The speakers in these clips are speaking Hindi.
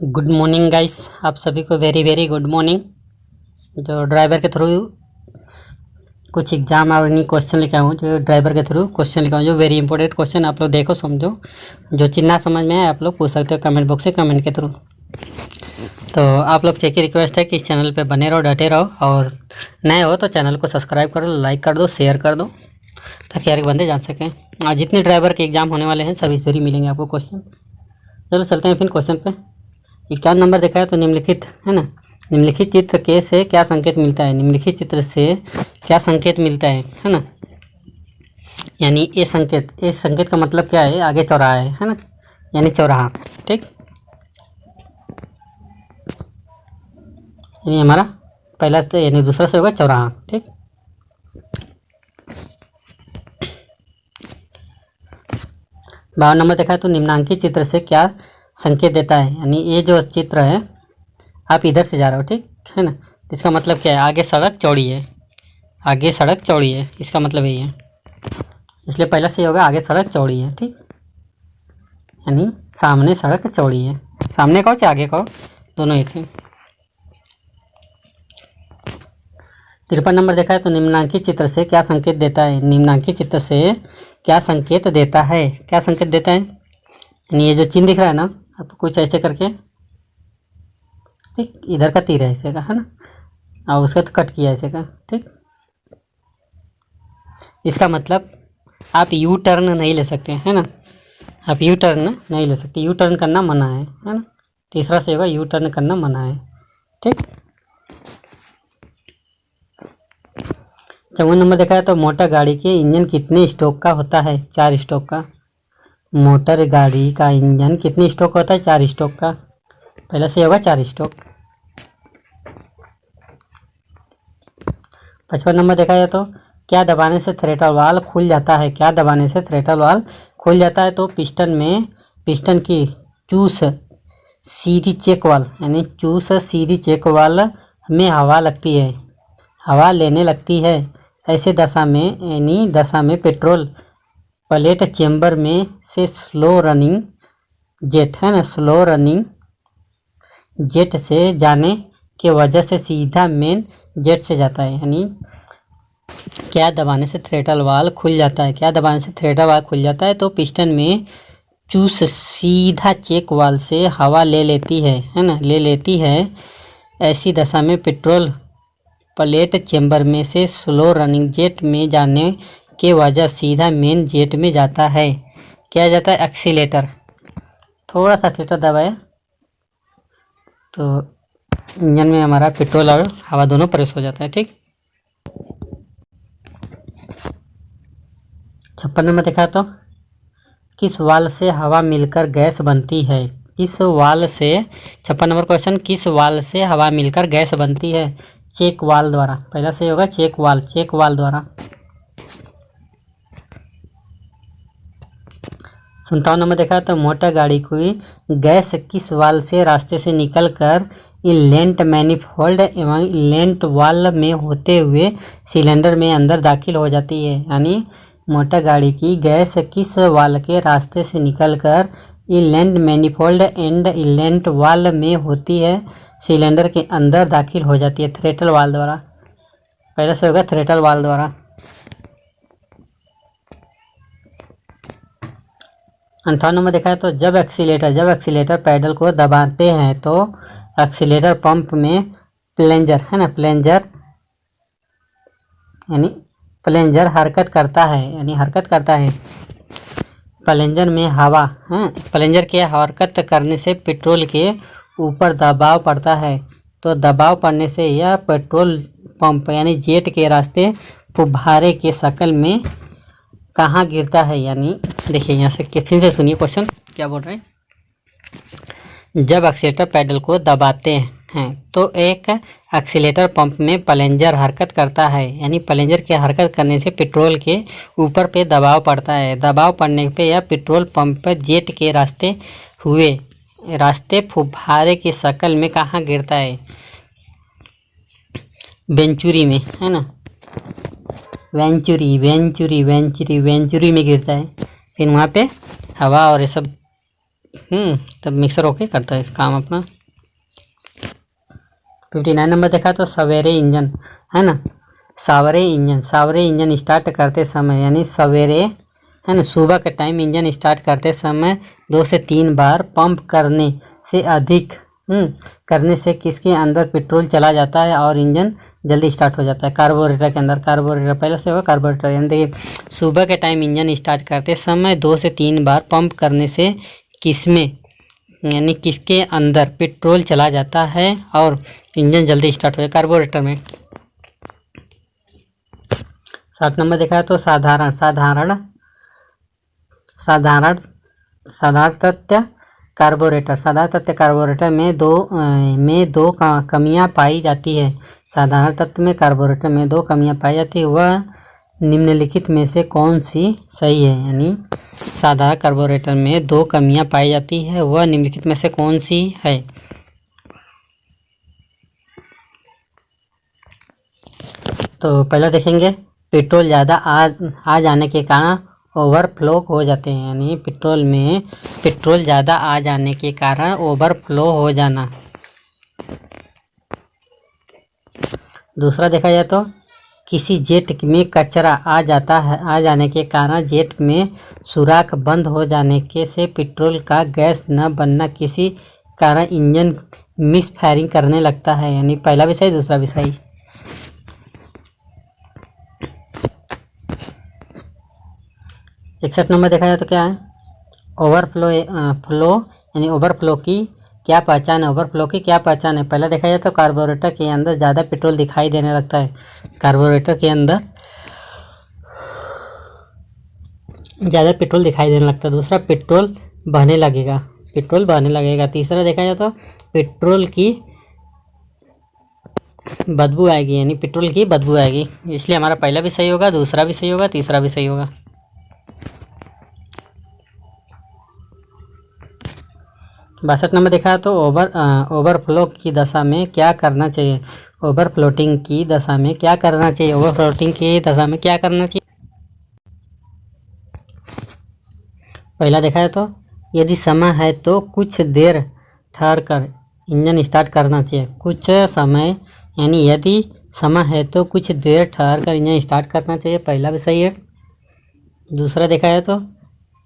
गुड मॉर्निंग गाइस, आप सभी को वेरी वेरी गुड मॉर्निंग। जो ड्राइवर के थ्रू कुछ एग्जाम और नहीं क्वेश्चन लिखा हूँ, जो ड्राइवर के थ्रू क्वेश्चन लिखा हूँ, जो वेरी इंपॉर्टेंट क्वेश्चन आप लोग देखो समझो। जो चीज़ ना समझ में आए आप लोग पूछ सकते हो कमेंट बॉक्स से, कमेंट के थ्रू। तो आप लोग से एक ही रिक्वेस्ट है कि इस चैनल पे बने रहो, डटे रहो, और नए हो तो चैनल को सब्सक्राइब करो, लाइक कर दो, शेयर कर दो, ताकि हर एक बंदे जान सकें। और जितने ड्राइवर के एग्जाम होने वाले हैं सभी से ही मिलेंगे आपको क्वेश्चन। चलो चलते हैं फिर क्वेश्चन पे। 51 नंबर देखा है तो निम्नलिखित है ना, निम्नलिखित चित्र के से क्या संकेत मिलता है। निम्नलिखित चित्र से क्या संकेत मिलता है ना। यानी ये संकेत का मतलब क्या है, आगे चौराहा है ना, यानी चौराहा। ठीक, यानी हमारा पहला से यानी दूसरा से होगा चौराहा। ठीक, बावन नंबर देखा है तो निम्नांकित चित्र से क्या संकेत देता है। यानी ये जो चित्र है, आप इधर से जा रहे हो, ठीक है ना, इसका मतलब क्या है, आगे सड़क चौड़ी है, आगे सड़क चौड़ी है, इसका मतलब यही है। इसलिए पहला से होगा आगे सड़क चौड़ी है। ठीक, यानी सामने सड़क चौड़ी है, सामने कहो चाहे आगे कहो, दोनों एक है। 53 नंबर देखा है तो निम्नांकित चित्र से क्या संकेत देता है। निम्नांकित चित्र से क्या संकेत देता है, क्या संकेत देता है। यानी ये जो चिन्ह दिख रहा है ना आपको, कुछ ऐसे करके, ठीक, इधर का तीर है ऐसे का, है ना, और उसका तो कट किया ऐसे का। ठीक, इसका मतलब आप यू टर्न नहीं ले सकते, है ना, आप यू टर्न नहीं ले सकते, यू टर्न करना मना है ना। तीसरा से होगा यू टर्न करना मना है। ठीक, 54 नंबर देखा है तो मोटर गाड़ी के इंजन कितने स्ट्रोक का होता है। 4 स्ट्रोक का। मोटर गाड़ी का इंजन कितने स्ट्रोक होता है, 4 स्ट्रोक का। पहला से होगा 4 स्ट्रोक। 55 नंबर देखा जाए तो क्या दबाने से थ्रेटल वाल्व खुल जाता है। क्या दबाने से थ्रेटल वाल्व खुल जाता है। तो पिस्टन की चूस सीधी चेक वाल्व, यानी चूस सीधी चेक वाल्व में हवा लगती है, हवा लेने लगती है। ऐसे दशा में, यानी दशा में पेट्रोल प्लेट चेंबर में से स्लो रनिंग जेट, है ना, स्लो रनिंग जेट से जाने के वजह से सीधा मेन जेट से जाता है। यानी क्या दबाने से थ्रेटल वाल्व खुल जाता है। क्या दबाने से थ्रेटल वाल्व खुल जाता है। तो पिस्टन में चूस सीधा चेक वाल्व से हवा ले लेती है ना, ले लेती है। ऐसी दशा में पेट्रोल प्लेट चेंबर में से स्लो रनिंग जेट में जाने के वजह सीधा मेन जेट में जाता है। क्या जाता है, एक्सीलेटर। थोड़ा सा एक्सीलेटर दबाया तो इंजन में हमारा पेट्रोल और हवा दोनों प्रवेश हो जाता है। ठीक, 56 नंबर देखा तो किस वाल्व से हवा मिलकर गैस बनती है। किस वाल्व से, 56 नंबर क्वेश्चन, किस वाल्व से हवा मिलकर गैस बनती है। चेक वाल्व द्वारा। पहला से होगा चेक वाल्व, चेक वाल्व द्वारा। 57 नंबर देखा तो मोटर गाड़ी की गैस किस वाल्व से रास्ते से निकलकर इनलेट मैनिफोल्ड एवं इनलेट वाल्व में होते हुए सिलेंडर में अंदर दाखिल हो जाती है। यानी मोटर गाड़ी की गैस किस वाल्व के रास्ते से निकलकर inlet manifold and inlet valve में होती है, सिलेंडर के अंदर दाखिल हो जाती है, थ्रेटल वाल्व द्वारा। पहले से होगा थ्रेटल वाल्व द्वारा। 58 नंबर देखा है तो जब एक्सीलेटर पैडल को दबाते हैं तो एक्सीलेटर पंप में प्लेंजर, है ना, प्लेंजर, यानी प्लेंजर हरकत करता है, यानी हरकत करता है। प्लेंजर में हवा, है, प्लेंजर के हरकत करने से पेट्रोल के ऊपर दबाव पड़ता है। तो दबाव पड़ने से यह पेट्रोल पंप यानी जेट के रास्ते फुब्बारे के शक्ल में कहाँ गिरता है। यानी देखिए यहाँ से फिर से सुनिए क्वेश्चन क्या बोल रहे हैं। जब एक्सीलेटर पैडल को दबाते हैं तो एक एक्सीलेटर पंप में प्लेंजर हरकत करता है, यानी प्लेंजर के हरकत करने से पेट्रोल के ऊपर पे दबाव पड़ता है। दबाव पड़ने पे यह पेट्रोल पंप जेट के रास्ते फुब्बारे की शक्ल में कहाँ गिरता है, वेंचुरी में, है ना, वेंचुरी में गिरता है। फिर वहाँ पे हवा और ये सब तब मिक्सर ओके करता है काम अपना। 59 नंबर देखा तो सवेरे इंजन, है ना, सावरे इंजन स्टार्ट करते समय यानी सवेरे, है ना, सुबह के टाइम इंजन स्टार्ट करते समय 2 से 3 बार पंप करने से अधिक करने से किसके अंदर पेट्रोल चला जाता है और इंजन जल्दी स्टार्ट हो जाता है? कार्बोरेटर के अंदर। कार्बोरेटर पहले से होगा कार्बोरेटर, यानी देखिए सुबह के टाइम इंजन स्टार्ट करते समय 2 से 3 बार पंप करने से किसमें यानी किसके अंदर पेट्रोल चला जाता है और इंजन जल्दी स्टार्ट हो जाए? कार्बोरेटर में। 7 नंबर देखा है तो साधारण तथ्य कार्बोरेटर में दो कमियां पाई जाती है। साधारण तत्व में कार्बोरेटर में 2 कमियां पाई जाती है, वह निम्नलिखित में से कौन सी सही है? यानी साधारण कार्बोरेटर में 2 कमियां पाई जाती है, वह निम्नलिखित में से कौन सी है? तो पहला देखेंगे, पेट्रोल ज़्यादा आ जाने के कारण ओवरफ्लो हो जाते हैं, यानी पेट्रोल ज़्यादा आ जाने के कारण ओवरफ्लो हो जाना। दूसरा देखा जाए तो किसी जेट में कचरा आ जाने के कारण जेट में सुराख बंद हो जाने के से पेट्रोल का गैस न बनना किसी कारण इंजन मिस फायरिंग करने लगता है, यानी पहला भी सही दूसरा भी सही। 61 नंबर देखा जाए तो क्या है? ओवरफ्लो की क्या पहचान है? ओवरफ्लो की क्या पहचान है? पहला देखा जाए तो कार्बोरेटर के अंदर ज़्यादा पेट्रोल दिखाई देने लगता है, कार्बोरेटर के अंदर ज़्यादा पेट्रोल दिखाई देने लगता है। दूसरा पेट्रोल बहने लगेगा। तीसरा देखा जाए तो पेट्रोल की बदबू आएगी, यानी पेट्रोल की बदबू आएगी। इसलिए हमारा पहला भी सही होगा, दूसरा भी सही होगा, तीसरा भी सही होगा। 62 नंबर देखा तो ओवरफ्लो की दशा में क्या करना चाहिए? ओवरफ्लोटिंग की दशा में क्या करना चाहिए? पहला देखा है तो यदि समय है तो कुछ देर ठहर कर इंजन स्टार्ट करना चाहिए। कुछ समय यानी यदि समय है तो कुछ देर ठहर कर इंजन स्टार्ट करना चाहिए, पहला भी सही है। दूसरा देखा है तो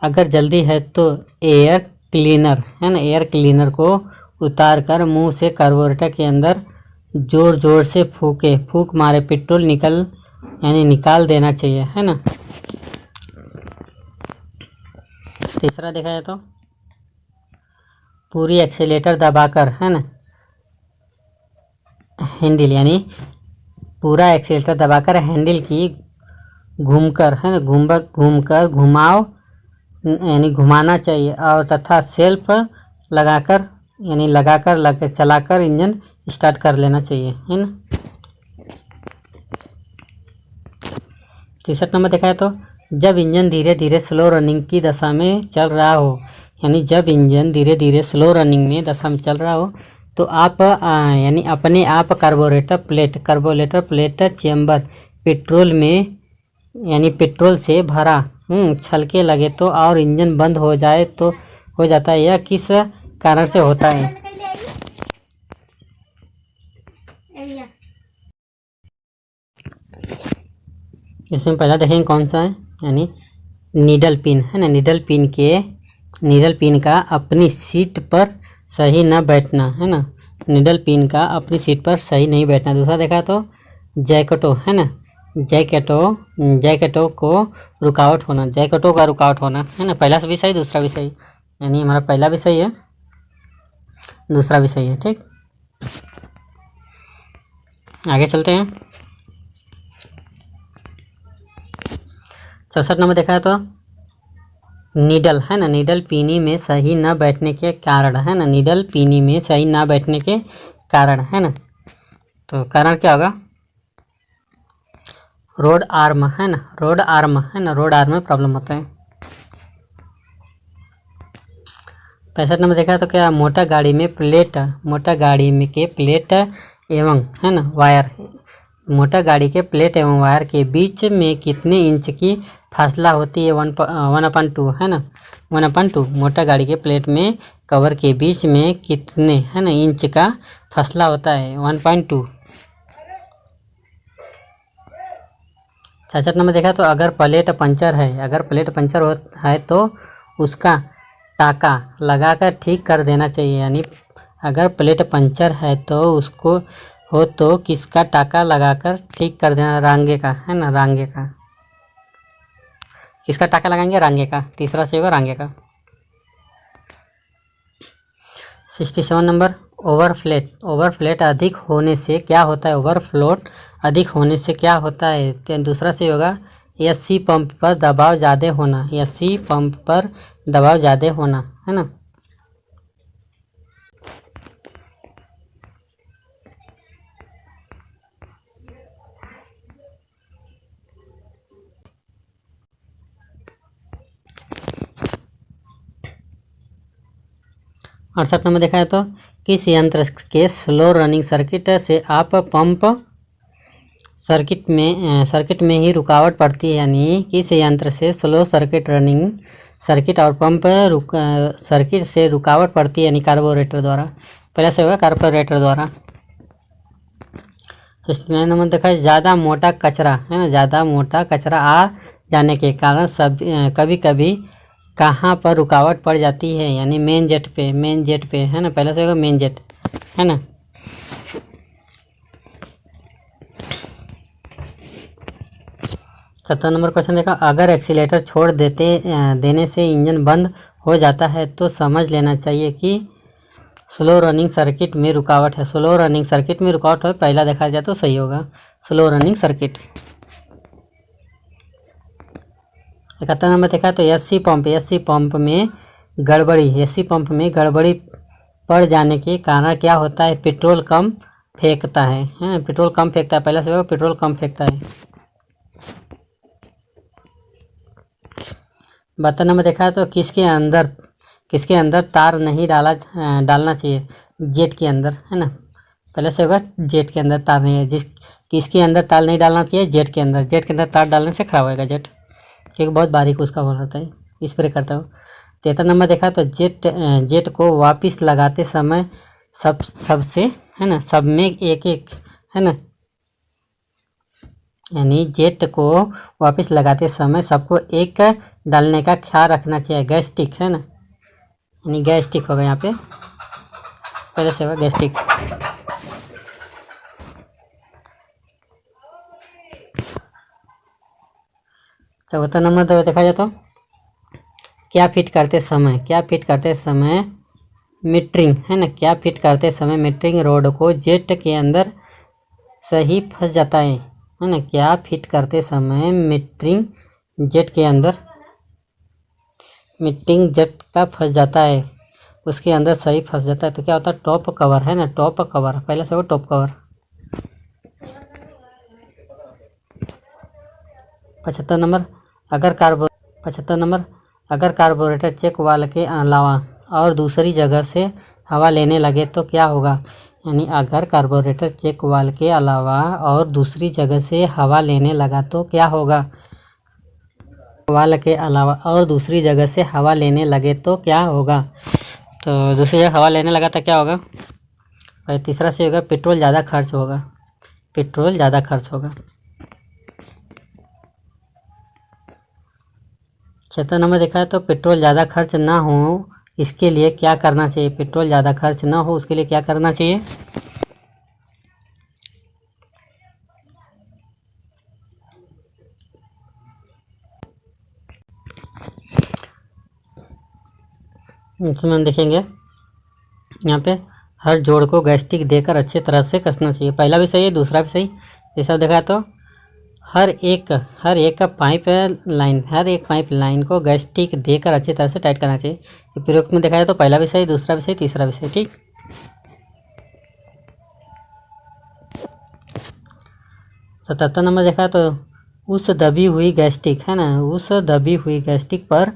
अगर जल्दी है तो एयर क्लीनर, है ना, एयर क्लीनर को उतार कर मुंह से कार्बोरेटर के अंदर जोर जोर से फूक मारे पेट्रोल निकाल देना चाहिए, है ना। तीसरा देखा जाए तो पूरी एक्सीलेटर दबाकर, है ना, हैंडल यानी पूरा एक्सीलेटर दबाकर हैंडल की घूमकर, है ना, घुमाओ यानी घुमाना चाहिए और तथा सेल्फ लगाकर चलाकर इंजन स्टार्ट कर लेना चाहिए, है ना। 63 नंबर देखा है तो जब इंजन धीरे धीरे स्लो रनिंग की दशा में चल रहा हो, यानी जब इंजन धीरे धीरे स्लो रनिंग में दशा में चल रहा हो तो आप यानी अपने आप कार्बोरेटर प्लेट चेम्बर पेट्रोल में यानी पेट्रोल से भरा छलके लगे तो और इंजन बंद हो जाता है। यह किस कारण से होता है? इसमें पहला देखेंगे कौन सा है, यानी नीडल पिन, है ना, नीडल पिन का अपनी सीट पर सही न बैठना, है ना, नीडल पिन का अपनी सीट पर सही नहीं बैठना। दूसरा देखा तो जैकेटो, है ना, जैकेटों का रुकावट होना, है ना, पहला भी सही दूसरा भी सही, यानी हमारा पहला भी सही है दूसरा भी सही है। ठीक, आगे चलते हैं। 64 नंबर देखा है तो नीडल, है ना, नीडल पीनी में सही न बैठने के कारण, है ना, नीडल पीनी में सही न बैठने के कारण, है ना, तो कारण क्या होगा? रोड आर्म, है ना, रोड आर्म में प्रॉब्लम होता है। 65 नंबर देखा तो क्या मोटा गाड़ी में के प्लेट एवं, है ना, मोटर गाड़ी के प्लेट एवं वायर के बीच में कितने इंच की फासला होती है? 1/2 है ना, 1/2। मोटर गाड़ी के प्लेट में कवर के बीच में कितने है ना इंच का फासला होता है? 1/2। 66 नंबर देखा तो अगर प्लेट पंचर है तो उसका टाका लगाकर ठीक कर देना चाहिए। यानी अगर प्लेट पंचर है तो उसको तो किसका टाका लगाकर ठीक कर देना? रांगे का, है ना, रांगे का। किसका टाका लगाएंगे? रांगे का। तीसरा से होगा रांगे का। 67 नंबर ओवरफ्लेट अधिक होने से क्या होता है? ओवरफ्लोट अधिक होने से क्या होता है? तो दूसरा से होगा एसी पंप पर दबाव ज़्यादा होना, एसी पंप पर दबाव ज़्यादा होना, है ना। और 68 नंबर देखा है तो किस यंत्र के स्लो रनिंग सर्किट से आप पंप सर्किट में ही रुकावट पड़ती है? यानी किस यंत्र से स्लो सर्किट और पंप सर्किट से रुकावट पड़ती है? यानी कार्बोरेटर द्वारा। पहले से होगा कार्बोरेटर द्वारा। 69 नंबर देखा है ज़्यादा मोटा कचरा, है ना, ज़्यादा मोटा कचरा आ जाने के कारण कभी कभी कहाँ पर रुकावट पड़ जाती है? यानी मेन जेट पे, है ना। पहले से होगा मेन जेट, है ना। 70 नंबर क्वेश्चन देखा अगर एक्सीलेटर छोड़ देने से इंजन बंद हो जाता है तो समझ लेना चाहिए कि स्लो रनिंग सर्किट में रुकावट है। स्लो रनिंग सर्किट में रुकावट हो, पहला देखा जाए तो सही होगा स्लो रनिंग सर्किट। 71 नंबर देखा तो एसी पंप में गड़बड़ी पड़ जाने के कारण क्या होता है? पेट्रोल कम फेंकता है, पेट्रोल कम फेंकता है। पहला से होगा पेट्रोल कम फेंकता है। 72 नंबर देखा तो किसके अंदर तार नहीं डालना चाहिए? जेट के अंदर, है ना। पहले से होगा जेट के अंदर तार नहीं है। किसके अंदर तार नहीं डालना चाहिए? जेट के अंदर तार डालने से खराब होगा जेट, क्योंकि बहुत बारीक उसका होल होता है, स्प्रे करता हो। 73 नंबर देखा तो जेट को वापस लगाते समय सबसे, है ना, सब में एक है ना, यानी जेट को वापस लगाते समय सबको एक डालने का ख्याल रखना चाहिए। गैस स्टिक, है ना, यानी गैस स्टिक होगा यहाँ पे, पहले से होगा गैस स्टिक। 74 नंबर तो देखा जाए तो क्या फिट करते समय मीटरिंग, है ना, क्या फिट करते समय मीटरिंग रोड को जेट के अंदर सही फंस जाता है ना। क्या फिट करते समय मीटरिंग जेट का फंस जाता है, उसके अंदर सही फंस जाता है तो क्या होता है? टॉप कवर, है ना, टॉप कवर। पहले से वो टॉप कवर। 75 नंबर अगर कार्बोरेटर चेक वाल्व के अलावा और दूसरी जगह से हवा लेने लगे तो क्या होगा? यानी अगर कार्बोरेटर चेक वाल्व के अलावा और दूसरी जगह से हवा लेने लगा तो क्या होगा? वाल्व के अलावा और दूसरी जगह से हवा लेने लगे तो क्या होगा? तो दूसरी जगह हवा लेने लगा तो क्या होगा? और तीसरा से होगा पेट्रोल ज़्यादा खर्च होगा। 76 नंबर देखा है तो पेट्रोल ज़्यादा खर्च ना हो इसके लिए क्या करना चाहिए? पेट्रोल ज़्यादा खर्च ना हो उसके लिए क्या करना चाहिए? इसमें हम देखेंगे यहाँ पे हर जोड़ को गैस्टिक देकर अच्छी तरह से कसना चाहिए। पहला भी सही है, दूसरा भी सही। जैसा देखा तो हर एक पाइप लाइन को गैस्टिक देकर अच्छी तरह से टाइट करना चाहिए। प्रयोग में देखा जाए तो पहला भी सही, दूसरा भी सही, तीसरा भी सही। ठीक। 77 नंबर देखा तो उस दबी हुई गैस्टिक, है ना, उस दबी हुई गैस्टिक पर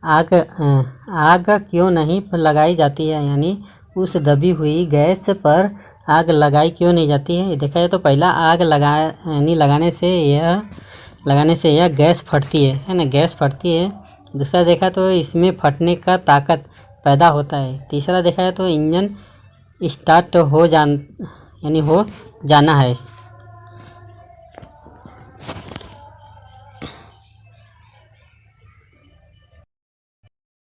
आग क्यों नहीं लगाई जाती है? यानी उस दबी हुई गैस पर आग लगाई क्यों नहीं जाती है। देखा जाए तो पहला आग लगाने से यह गैस फटती है ना, गैस फटती है। दूसरा देखा तो इसमें फटने का ताकत पैदा होता है। तीसरा देखा जाए तो इंजन स्टार्ट हो जाना है।